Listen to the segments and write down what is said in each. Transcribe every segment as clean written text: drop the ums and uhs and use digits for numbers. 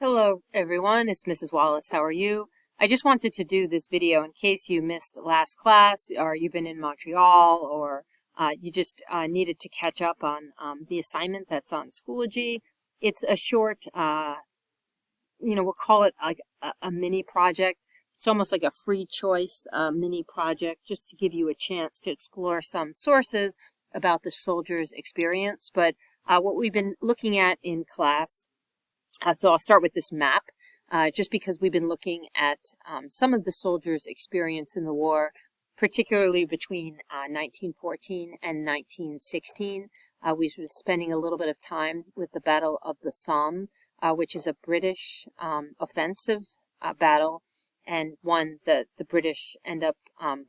Hello everyone, it's Mrs. Wallace. How are you? I just wanted to do this video in case you missed last class or you've been in Montreal or you just needed to catch up on the assignment that's on Schoology. It's a short, we'll call it like a mini project. It's almost like a free choice mini project just to give you a chance to explore some sources about the soldier's experience. But what we've been looking at in class, so I'll start with this map, just because we've been looking at some of the soldiers' experience in the war, particularly between 1914 and 1916. We were spending a little bit of time with the Battle of the Somme, which is a British offensive battle, and one that the British end up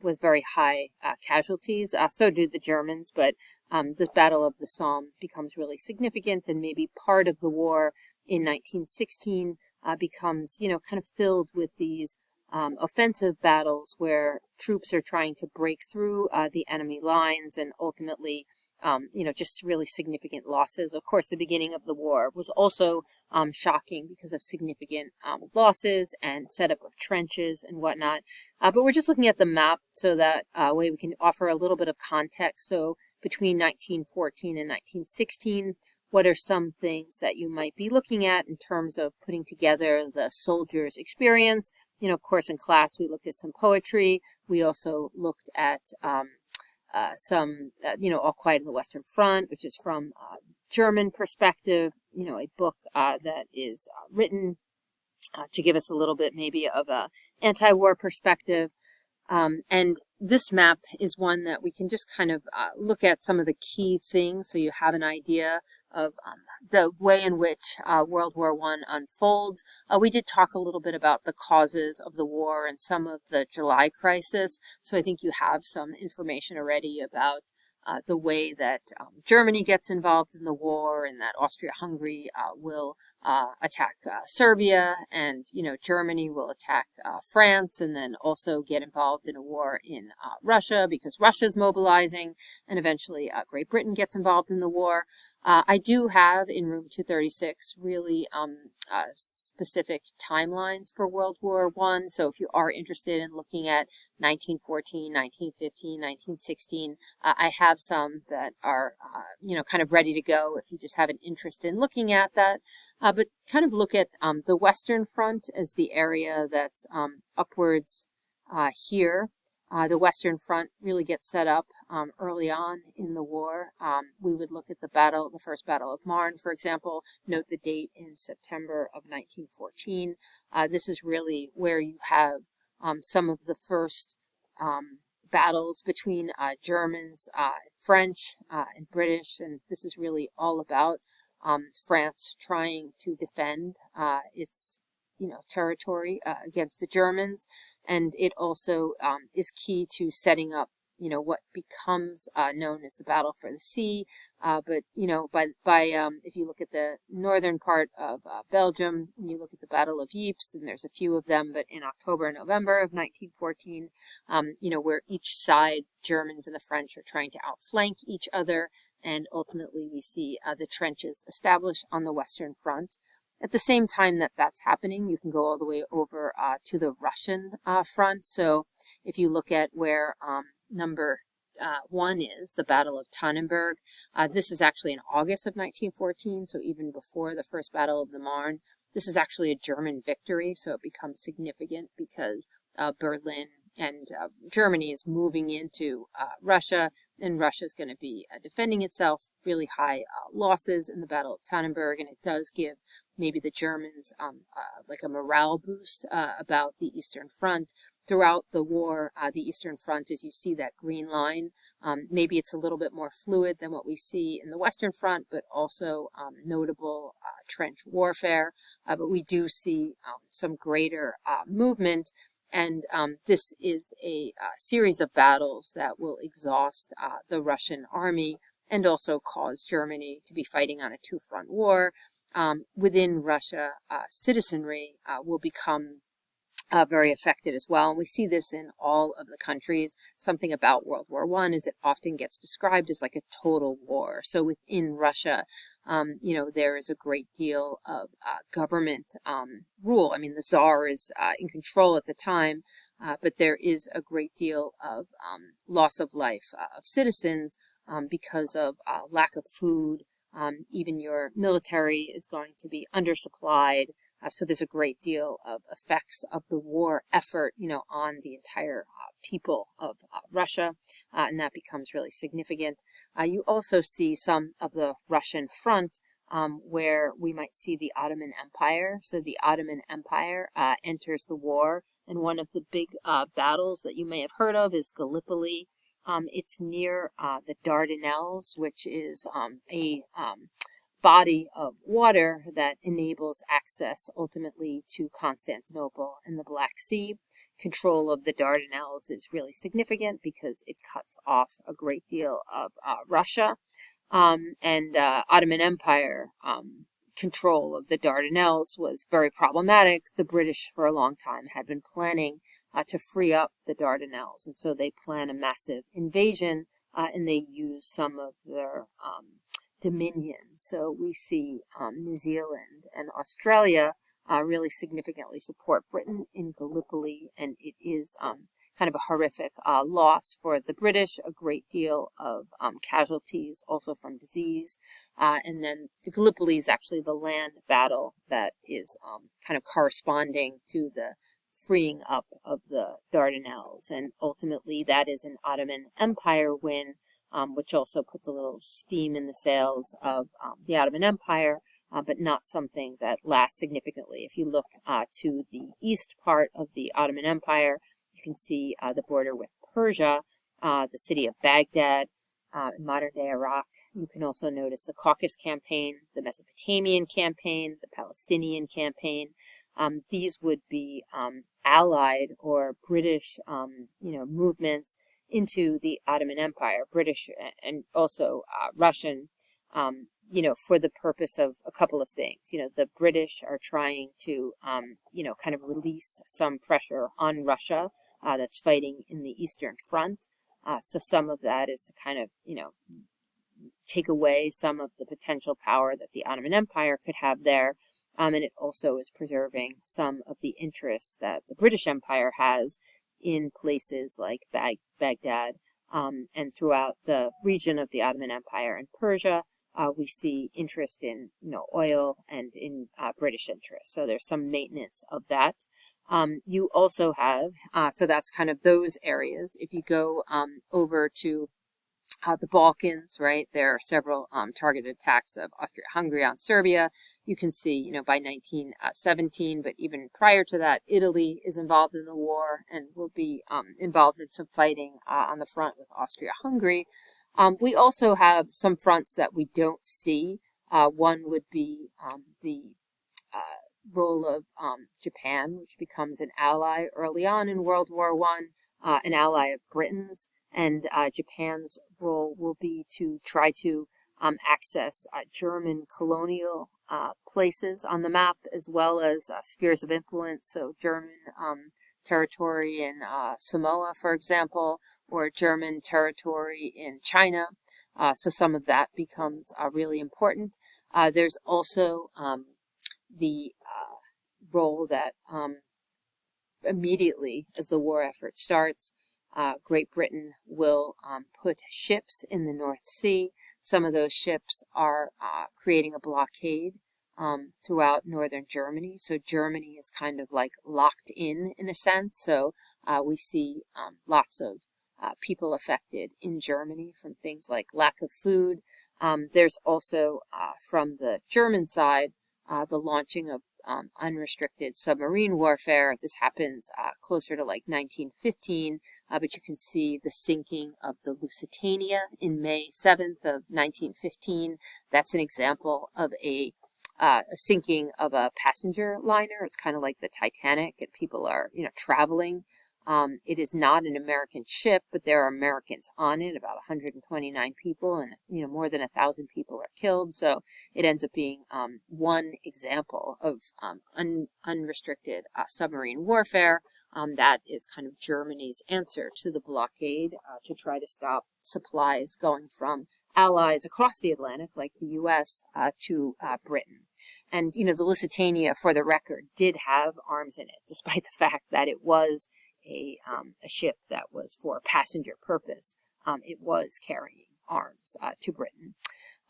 with very high casualties. So do the Germans, but the Battle of the Somme becomes really significant, and maybe part of the war in 1916 becomes, kind of filled with these offensive battles where troops are trying to break through the enemy lines and ultimately, just really significant losses. Of course, the beginning of the war was also shocking because of significant losses and setup of trenches and whatnot. But we're just looking at the map so that way we can offer a little bit of context. So between 1914 and 1916, what are some things that you might be looking at in terms of putting together the soldier's experience? Of course, in class, we looked at some poetry. We also looked at some, All Quiet on the Western Front, which is from a German perspective, a book that is written to give us a little bit maybe of a anti-war perspective. And this map is one that we can just kind of look at some of the key things so you have an idea of the way in which World War I unfolds. We did talk a little bit about the causes of the war and some of the July crisis, so I think you have some information already about the way that Germany gets involved in the war, and that Austria-Hungary will attack Serbia, and Germany will attack France, and then also get involved in a war in Russia because Russia's mobilizing, and eventually Great Britain gets involved in the war. I do have in room 236 really specific timelines for World War I, so if you are interested in looking at 1914, 1915, 1916, I have some that are, kind of ready to go if you just have an interest in looking at that. But kind of look at the Western Front as the area that's upwards here. The Western Front really gets set up early on in the war. We would look at the first Battle of Marne, for example. Note the date in September of 1914. This is really where you have some of the first battles between Germans, French, and British, and this is really all about France trying to defend its territory against the Germans, and it also is key to setting up what becomes known as the Battle for the Sea. But if you look at the northern part of Belgium, and you look at the Battle of Ypres, and there's a few of them, but in October and November of 1914, where each side, Germans and the French, are trying to outflank each other, and ultimately we see the trenches established on the Western Front. At the same time that that's happening, you can go all the way over to the Russian front. So if you look at where number one is, the Battle of Tannenberg, this is actually in August of 1914, so even before the first Battle of the Marne. This is actually a German victory, so it becomes significant because Berlin and Germany is moving into Russia, and Russia is going to be defending itself. Really high losses in the Battle of Tannenberg, and it does give maybe the Germans like a morale boost about the Eastern Front. Throughout the war, the Eastern Front, as you see that green line, maybe it's a little bit more fluid than what we see in the Western Front, but also notable trench warfare. But we do see some greater movement. And this is a series of battles that will exhaust the Russian army and also cause Germany to be fighting on a two-front war. Within Russia, citizenry will become very affected as well. And we see this in all of the countries. Something about World War I is it often gets described as like a total war. So within Russia, there is a great deal of government rule. I mean, the Tsar is in control at the time, but there is a great deal of loss of life of citizens because of lack of food. Even your military is going to be undersupplied. So there's a great deal of effects of the war effort, on the entire people of Russia, and that becomes really significant. You also see some of the Russian front where we might see the Ottoman Empire. So the Ottoman Empire enters the war, and one of the big battles that you may have heard of is Gallipoli. It's near the Dardanelles, which is a body of water that enables access ultimately to Constantinople and the Black Sea. Control of the Dardanelles is really significant because it cuts off a great deal of Russia. And Ottoman Empire control of the Dardanelles was very problematic. The British for a long time had been planning to free up the Dardanelles, and so they plan a massive invasion, and they use some of their dominion. So we see New Zealand and Australia really significantly support Britain in Gallipoli, and it is kind of a horrific loss for the British, a great deal of casualties also from disease. And then the Gallipoli is actually the land battle that is kind of corresponding to the freeing up of the Dardanelles. And ultimately that is an Ottoman Empire win, which also puts a little steam in the sails of the Ottoman Empire, but not something that lasts significantly. If you look to the east part of the Ottoman Empire, you can see the border with Persia, the city of Baghdad, in modern-day Iraq. You can also notice the Caucasus campaign, the Mesopotamian campaign, the Palestinian campaign. These would be Allied or British, movements into the Ottoman Empire, British and also Russian, for the purpose of a couple of things. The British are trying to, kind of release some pressure on Russia that's fighting in the Eastern Front. So some of that is to kind of, take away some of the potential power that the Ottoman Empire could have there. And it also is preserving some of the interests that the British Empire has in places like Baghdad and throughout the region of the Ottoman Empire and Persia. We see interest in oil and in British interests. So there's some maintenance of that. You also have, so that's kind of those areas. If you go over to the Balkans, right, there are several targeted attacks of Austria-Hungary on Serbia. You can see, by 1917, but even prior to that, Italy is involved in the war and will be involved in some fighting on the front with Austria-Hungary. We also have some fronts that we don't see. One would be the role of Japan, which becomes an ally early on in World War I, an ally of Britain's, and Japan's role will be to try to access German colonial places on the map, as well as spheres of influence, so German territory in Samoa, for example, or German territory in China. So some of that becomes really important. There's also the role that immediately as the war effort starts, Great Britain will put ships in the North Sea. Some of those ships are creating a blockade throughout northern Germany. So Germany is kind of like locked in a sense. So we see lots of people affected in Germany from things like lack of food. There's also from the German side the launching of unrestricted submarine warfare. This happens closer to like 1915, but you can see the sinking of the Lusitania in May 7th of 1915. That's an example of a sinking of a passenger liner. It's kind of like the Titanic, and people are traveling It is not an American ship, but there are Americans on it, about 129 people, and more than 1,000 people are killed. So it ends up being one example of unrestricted submarine warfare. That is kind of Germany's answer to the blockade to try to stop supplies going from allies across the Atlantic, like the U.S., to Britain. And, the Lusitania, for the record, did have arms in it, despite the fact that it was a ship that was for passenger purpose. It was carrying arms to Britain.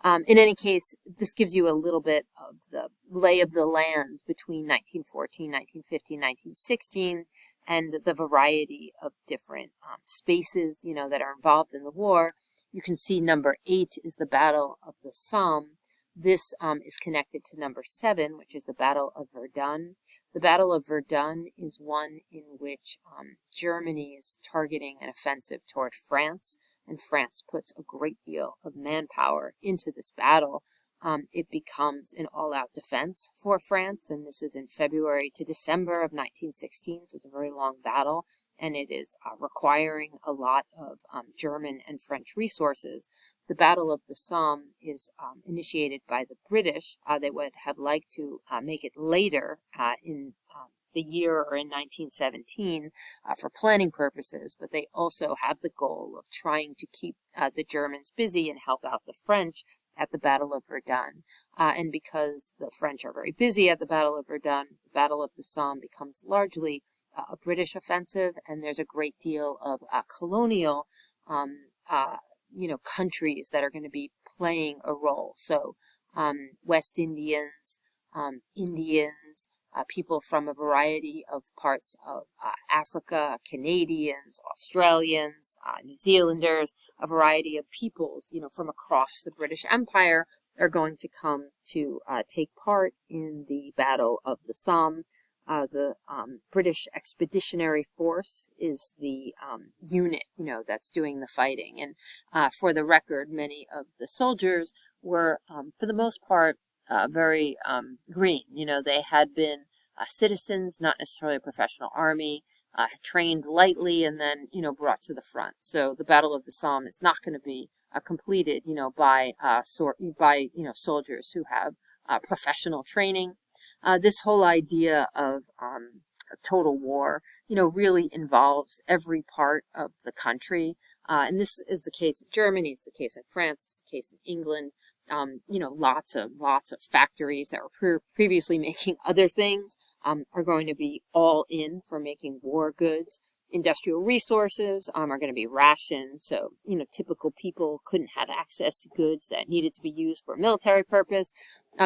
In any case, this gives you a little bit of the lay of the land between 1914, 1915, 1916, and the variety of different spaces, that are involved in the war. You can see number 8 is the Battle of the Somme. This is connected to number 7, which is the Battle of Verdun. The Battle of Verdun is one in which Germany is targeting an offensive toward France, and France puts a great deal of manpower into this battle. It becomes an all-out defense for France, and this is in February to December of 1916, so it's a very long battle, and it is requiring a lot of German and French resources. The Battle of the Somme is initiated by the British. They would have liked to make it later in the year or in 1917 for planning purposes, but they also have the goal of trying to keep the Germans busy and help out the French at the Battle of Verdun. And because the French are very busy at the Battle of Verdun, the Battle of the Somme becomes largely a British offensive, and there's a great deal of colonial countries that are going to be playing a role. So West Indians, Indians, people from a variety of parts of Africa, Canadians, Australians, New Zealanders, a variety of peoples, from across the British Empire are going to come to take part in the Battle of the Somme. The British Expeditionary Force is the unit, that's doing the fighting. And for the record, many of the soldiers were, for the most part, very green. They had been citizens, not necessarily a professional army, trained lightly, and then, brought to the front. So the Battle of the Somme is not going to be completed, by soldiers who have professional training. This whole idea of total war, really involves every part of the country. And this is the case in Germany, it's the case in France, it's the case in England. Lots of factories that were previously making other things are going to be all in for making war goods. Industrial resources are going to be rationed, so typical people couldn't have access to goods that needed to be used for a military purpose.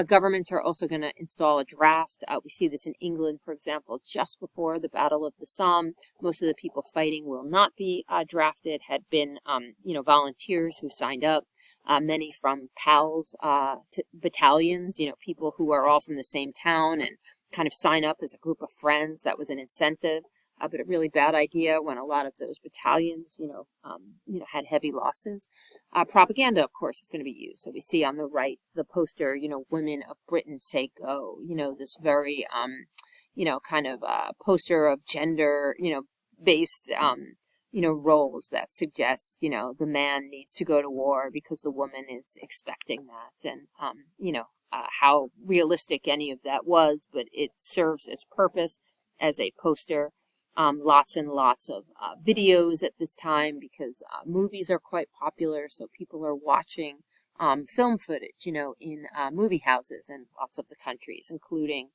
Governments are also going to install a draft. We see this in England, for example, just before the Battle of the Somme. Most of the people fighting will not be drafted, had been volunteers who signed up. Many from PALs battalions, people who are all from the same town and kind of sign up as a group of friends. That was an incentive. But a really bad idea when a lot of those battalions, had heavy losses. Propaganda, of course, is going to be used. So we see on the right the poster, "Women of Britain say go." This very, kind of poster of gender, based, roles that suggest, the man needs to go to war because the woman is expecting that, and how realistic any of that was, but it serves its purpose as a poster. Lots and lots of videos at this time because movies are quite popular, so people are watching film footage, in movie houses in lots of the countries, including,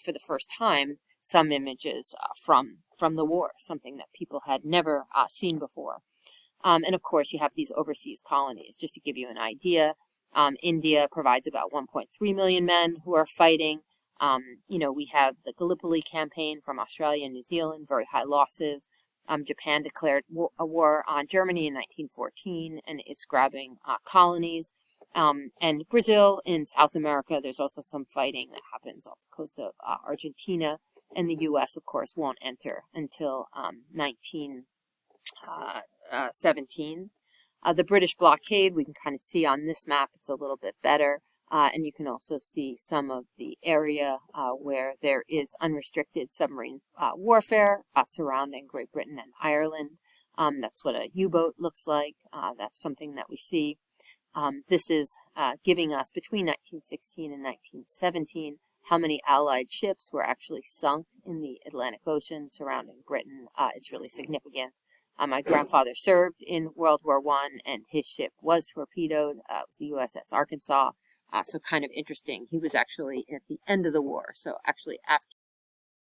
for the first time, some images from the war, something that people had never seen before. And of course, you have these overseas colonies. Just to give you an idea, India provides about 1.3 million men who are fighting. We have the Gallipoli campaign from Australia and New Zealand, very high losses. Japan declared a war on Germany in 1914, and it's grabbing colonies. And Brazil in South America, there's also some fighting that happens off the coast of Argentina. And the U.S., of course, won't enter until 1917. The British blockade, we can kind of see on this map, it's a little bit better. and you can also see some of the area where there is unrestricted submarine warfare surrounding Great Britain and Ireland. That's what a U-boat looks like. That's something that we see. This is giving us between 1916 and 1917 how many Allied ships were actually sunk in the Atlantic Ocean surrounding Britain. It's really significant. My grandfather served in World War I, and his ship was torpedoed. It was the USS Arkansas. So kind of interesting. He was actually at the end of the war, so actually after